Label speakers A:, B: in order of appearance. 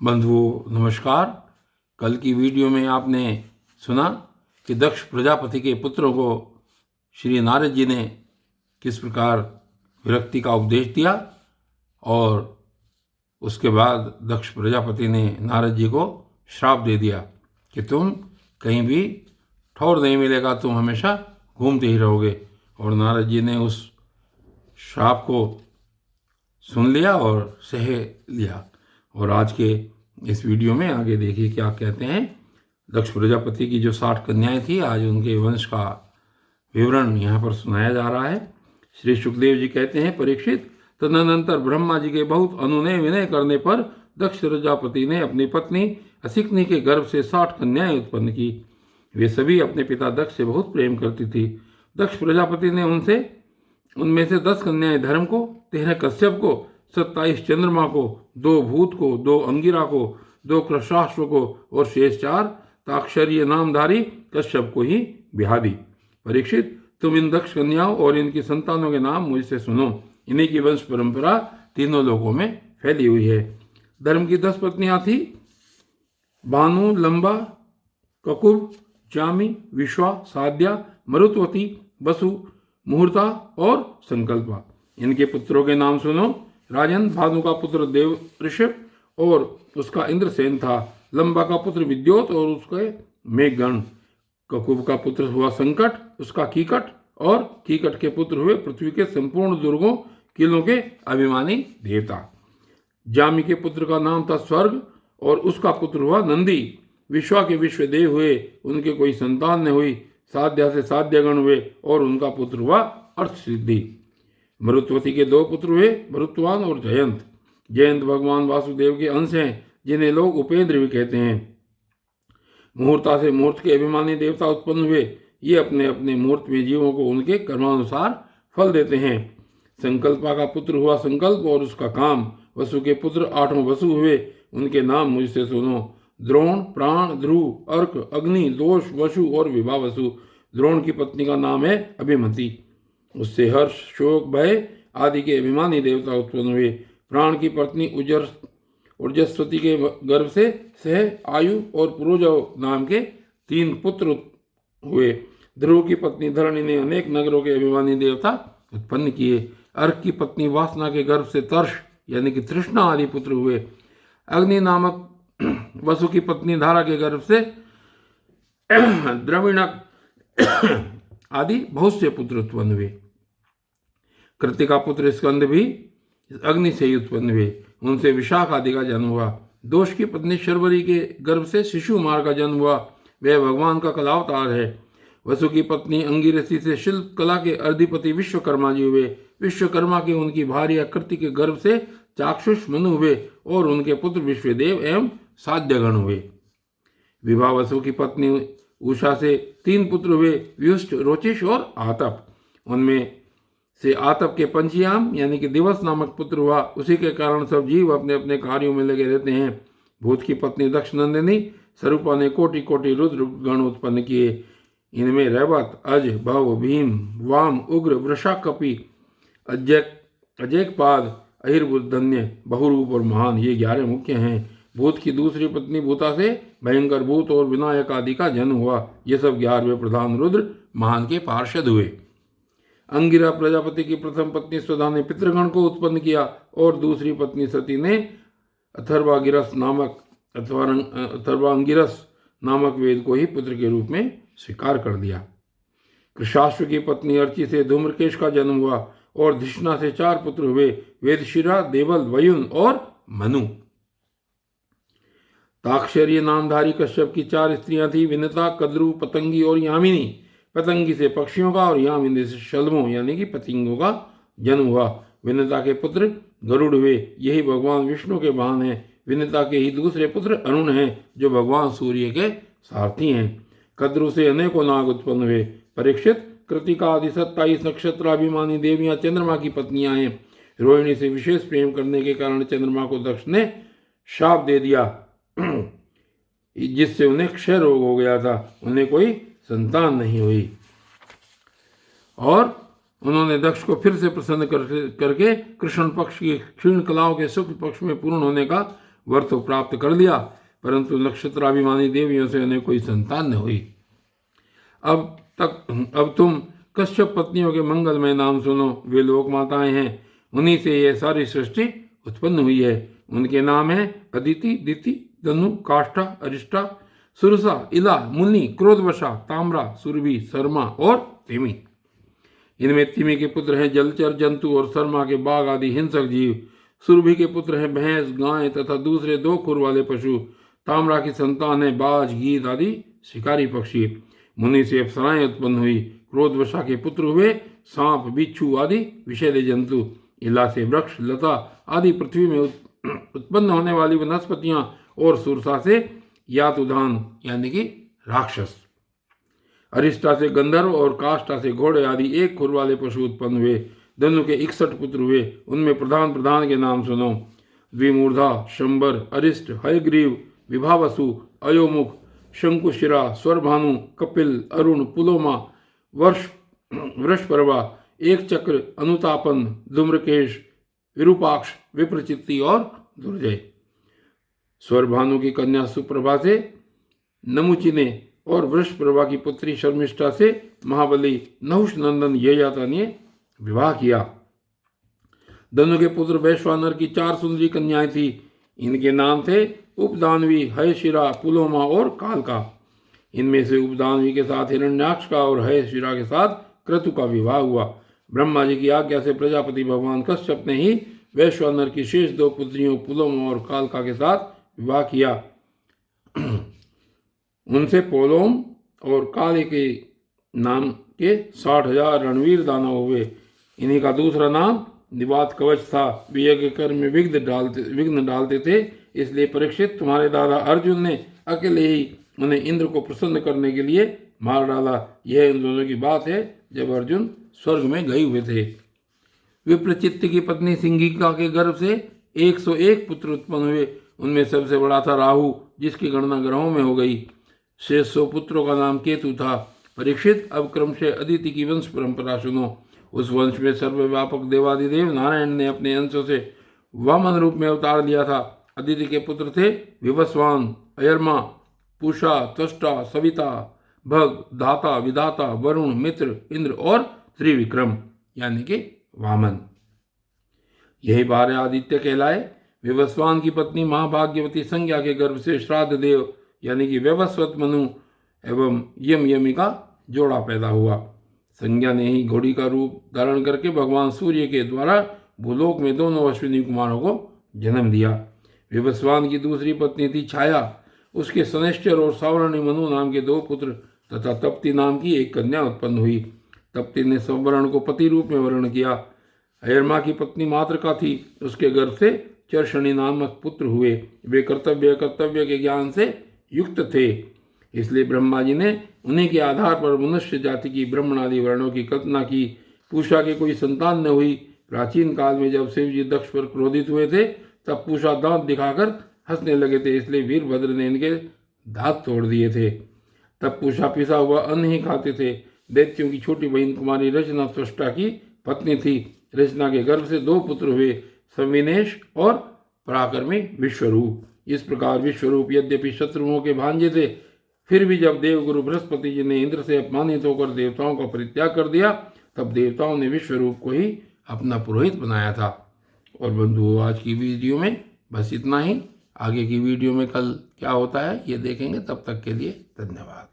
A: बंधुओं नमस्कार। कल की वीडियो में आपने सुना कि दक्ष प्रजापति के पुत्रों को श्री नारद जी ने किस प्रकार विरक्ति का उपदेश दिया और उसके बाद दक्ष प्रजापति ने नारद जी को श्राप दे दिया कि तुम कहीं भी ठौर नहीं मिलेगा, तुम हमेशा घूमते ही रहोगे। और नारद जी ने उस श्राप को सुन लिया और सह लिया। और आज के इस वीडियो में आगे देखिए क्या कहते हैं। दक्ष प्रजापति की जो 60 कन्याएं थी, आज उनके वंश का विवरण यहाँ पर सुनाया जा रहा है। श्री सुखदेव जी कहते हैं, परीक्षित, तदनंतर ब्रह्मा जी के बहुत अनुनय विनय करने पर दक्ष प्रजापति ने अपनी पत्नी असिकनी के गर्भ से 60 कन्याएं उत्पन्न की। वे सभी अपने पिता दक्ष से बहुत प्रेम करती थी। दक्ष प्रजापति ने उनमें से 10 कन्याएं धर्म को, 13 कश्यप को, 27 चंद्रमा को, 2 भूत को, 2 अंगिरा को, 2 कृशाश्व को और शेष 4 ताक्षरीय नामधारी कश्यप को ही ब्याह दी। परीक्षित, तुम इन दक्ष कन्याओं और इनकी संतानों के नाम मुझसे सुनो। इन्हीं की वंश परंपरा तीनों लोकों में फैली हुई है। धर्म की 10 पत्नियां थी, बानु, लंबा, ककुब, जामी, विश्वा, साध्या, मरुत्वती, वसु, मुहूर्ता और संकल्पा। इनके पुत्रों के नाम सुनो। राजन, भानु का पुत्र देव ऋषभ और उसका इंद्रसेन था। लंबा का पुत्र विद्योत और उसके मेघगण। ककुब का पुत्र हुआ संकट, उसका कीकट, और कीकट के पुत्र हुए पृथ्वी के संपूर्ण दुर्गों किलों के अभिमानी देवता। जामी के पुत्र का नाम था स्वर्ग और उसका पुत्र हुआ नंदी। विश्वा के विश्वदेव हुए, उनके कोई संतान न हुई। साध्या से साध्यगण हुए और उनका पुत्र हुआ अर्थ सिद्धि। मरुत्वती के 2 पुत्र हुए, मरुत्वान और जयंत। जयंत भगवान वासुदेव के अंश हैं, जिन्हें लोग उपेंद्र भी कहते हैं। मुहूर्ता से मूर्त के अभिमानी देवता उत्पन्न हुए। ये अपने अपने मूर्त में जीवों को उनके कर्मानुसार फल देते हैं। संकल्पा का पुत्र हुआ संकल्प और उसका काम। वसु के पुत्र 8 वसु हुए, उनके नाम मुझसे सुनो। द्रोण, प्राण, ध्रुव, अर्क, अग्नि, दोष, वसु और विभावसु। द्रोण की पत्नी का नाम है अभिमति। उससे हर्ष, शोक, भय आदि के अभिमानी देवता उत्पन्न हुए। प्राण की पत्नी ऊर्जस्वती के गर्भ से सह, आयु और पुरोजव नाम के 3 पुत्र हुए। ध्रुव की पत्नी धरणी ने अनेक नगरों के अभिमानी देवता उत्पन्न किए। अर्क की पत्नी वासना के गर्भ से तर्ष यानी कि तृष्णा आदि पुत्र हुए। अग्नि नामक वसु की पत्नी धारा के गर्भ से द्रविणक आदि बहुत से पुत्र उत्पन्न हुए। कृतिका पुत्र स्कंद भी अग्नि से ही उत्पन्न हुए, उनसे विशाख आदि का जन्म हुआ। दोष की पत्नी शर्वरी के गर्भ से शिशुमार का जन्म हुआ, वह भगवान का कलावतार है। वसु की पत्नी अंगिरसी से शिल्प कला के अधिपति विश्वकर्मा जी हुए। विश्वकर्मा के उनकी भार्या कृति के गर्भ से चाक्षुष मनु हुए और उनके पुत्र विश्वदेव एवं साध्यगण हुए। विभा वसु की पत्नी उषा से 3 पुत्र हुए, व्युष्ट, रोचिष और आतप। उनमें से आतप के पंचयाम यानी कि दिवस नामक पुत्र हुआ। उसी के कारण सब जीव अपने अपने कार्यों में लगे रहते हैं। भूत की पत्नी दक्ष नंदिनी स्वरूपा ने कोटि कोटि रुद्र गण उत्पन्न किए। इनमें रैवत, अज, भव, भीम, वाम, उग्र, वृषा, कपि, अजेकपाद, अहिर्बुद्धन्य, बहुरूप और महान, ये 11 मुख्य हैं। भूत की दूसरी पत्नी भूता से भयंकर भूत और विनायक आदि का जन्म हुआ। ये सब 11वें प्रधान रुद्र महान के पार्षद हुए। अंगिरा प्रजापति की प्रथम पत्नी स्वधा ने पितृगण को उत्पन्न किया और दूसरी पत्नी सती ने अथर्वांगिरस नामक वेद को ही पुत्र के रूप में स्वीकार कर दिया। कृशाश्व की पत्नी अर्ची से धूम्रकेश का जन्म हुआ और धिष्णा से 4 पुत्र हुए, वेदशिरा, देवल, वयुन और मनु। ताक्षरीय नामधारी कश्यप की 4 स्त्रियां थी, विनता, कद्रु, पतंगी और यामिनी। पतंगी से पक्षियों का और यामिनी से शलभों यानी कि पतंगों का जन्म हुआ। विनता के पुत्र गरुड़ हुए, यही भगवान विष्णु के वाहन हैं। विनता के ही दूसरे पुत्र अरुण हैं, जो भगवान सूर्य के सारथी हैं। कद्रु से अनेकों नाग उत्पन्न हुए। परीक्षित, कृतिका आदि 27 नक्षत्राभिमानी देवियां चंद्रमा की पत्नियां हैं। रोहिणी से विशेष प्रेम करने के कारण चंद्रमा को दक्ष ने शाप दे दिया, जिससे उन्हें क्षय रोग हो गया था। उन्हें कोई संतान नहीं हुई और उन्होंने दक्ष को फिर से प्रसन्न करके कृष्ण पक्ष की क्षीण कलाओं के शुक्ल पक्ष में पूर्ण होने का वर तो प्राप्त कर लिया, परंतु नक्षत्राभिमानी देवियों से उन्हें कोई संतान न हुई। अब तुम कश्यप पत्नियों के मंगलमय नाम सुनो। वे लोक माताएं हैं, उन्हीं से यह सारी सृष्टि उत्पन्न हुई है। उनके नाम है अदिति, दिति, धनु, काष्ठा, अरिष्टा, सुरसा, इला, मुनि, क्रोधवशा, ताम्रा, सुरभि, शर्मा और तिमि। इनमें तिमि के पुत्र हैं जलचर जंतु और शर्मा के बाघ आदि हिंसक जीव। सुरभि के पुत्र हैं भैंस, गाय तथा दूसरे 2 खुर वाले पशु। ताम्रा की संतान है बाज, गीद आदि शिकारी पक्षी। मुनि से अप्सराएं उत्पन्न हुई। क्रोधवशा के पुत्र हुए सांप, बिच्छू आदि विषैले जंतु। इला से वृक्ष, लता आदि पृथ्वी में उत्पन्न होने वाली वनस्पतियां और सुरसा से यातुधान यानी कि राक्षस। अरिष्टा से गंधर्व और काष्ठा से घोड़े आदि 1 खुर वाले पशु उत्पन्न हुए। धनु के 61 पुत्र हुए। उनमें प्रधान प्रधान के नाम सुनो। द्विमूर्धा, शंबर, अरिष्ट, हयग्रीव, विभावसु, अयोमुख, शंकुशिरा, स्वरभानु, कपिल, अरुण, पुलोमा, वृषपर्वा, एक चक्र, अनुतापन, धूम्रकेश, विरूपाक्ष, विप्रचित्ति और दुर्जय। स्वरभानु की कन्या सुप्रभा से नमुचि ने और वृषपर्वा की पुत्री शर्मिष्ठा से महाबली नहुष नंदन ययाति ने विवाह किया। धनु के पुत्र वैश्वानर की 4 सुंदरी कन्याएं थी। इनके नाम थे उपदानवी, हयशिरा, पुलोमा और कालका। इनमें से उपदानवी के साथ हिरण्याक्ष का और हयशिरा के साथ क्रतु का विवाह हुआ। ब्रह्मा जी की आज्ञा से प्रजापति भगवान कश्यप ने ही वैश्वानर की शेष 2 पुत्रियों पुलोमा और कालका के साथ विवाह किया। उनसे पोलोम और काले के नाम के 60,000 रणवीर दानव हुए। इन्हीं का दूसरा नाम निवात कवच था। वे यज्ञ कर्म में विघ्न डालते थे, इसलिए परीक्षित तुम्हारे दादा अर्जुन ने अकेले ही उन्हें इंद्र को प्रसन्न करने के लिए मार डाला। यह उन दोनों की बात है जब अर्जुन स्वर्ग में गए हुए थे। विप्रचित्त की पत्नी सिंगिका के गर्भ से 101 पुत्र उत्पन्न हुए। उनमें सबसे बड़ा था राहु, जिसकी गणना ग्रहों में हो गई। शेष 100 पुत्रों का नाम केतु था। परीक्षित, अब क्रमशः अदिति की वंश परंपरा सुनो। उस वंश में सर्वव्यापक देवादिदेव नारायण ने अपने अंशों से वामन रूप में अवतार लिया था। अदिति के पुत्र थे विवस्वान, अयरमा, पूषा, त्वष्टा, सविता, भग, धाता, विधाता, वरुण, मित्र, इंद्र और त्रिविक्रम यानी कि वामन। यही 12 आदित्य कहलाए। विवस्वान की पत्नी महाभाग्यवती संज्ञा के गर्भ से श्राद्ध देव यानी कि व्यवस्वत मनु एवं यमी का जोड़ा पैदा हुआ। संज्ञा ने ही घोड़ी का रूप धारण करके भगवान सूर्य के द्वारा भूलोक में दोनों अश्विनी कुमारों को जन्म दिया। विवस्वान की दूसरी पत्नी थी छाया। उसके सनेश्चर और सावरणी मनु नाम के 2 पुत्र तथा तप्ती नाम की एक कन्या उत्पन्न हुई। तप्ती ने संवरण को पति रूप में वर्ण किया। अयरमा की पत्नी मातृका थी। उसके गर्भ से चर्षणी नामक पुत्र हुए। वे कर्तव्य के ज्ञान से युक्त थे, इसलिए ब्रह्मा जी ने उन्हीं के आधार पर मनुष्य जाति की ब्राह्मण आदि वर्णों की कल्पना की। पूषा के कोई संतान न हुई। प्राचीन काल में जब शिव जी दक्ष पर क्रोधित हुए थे, तब पूषा दांत दिखाकर हंसने लगे थे, इसलिए वीरभद्र ने इनके दांत तोड़ दिए थे। तब पूषा पिसा हुआ अन्न ही खाते थे। दैत्यों की छोटी बहन कुमारी रचना त्वष्टा की पत्नी थी। रचना के गर्भ से 2 पुत्र हुए, संविनेश और पराक्रमी विश्वरूप। इस प्रकार विश्वरूप यद्यपि शत्रुओं के भांजे थे, फिर भी जब देवगुरु बृहस्पति जी ने इंद्र से अपमानित होकर देवताओं का परित्याग कर दिया, तब देवताओं ने विश्वरूप को ही अपना पुरोहित बनाया था। और बंधुओं, आज की वीडियो में बस इतना ही। आगे की वीडियो में कल क्या होता है ये देखेंगे। तब तक के लिए धन्यवाद।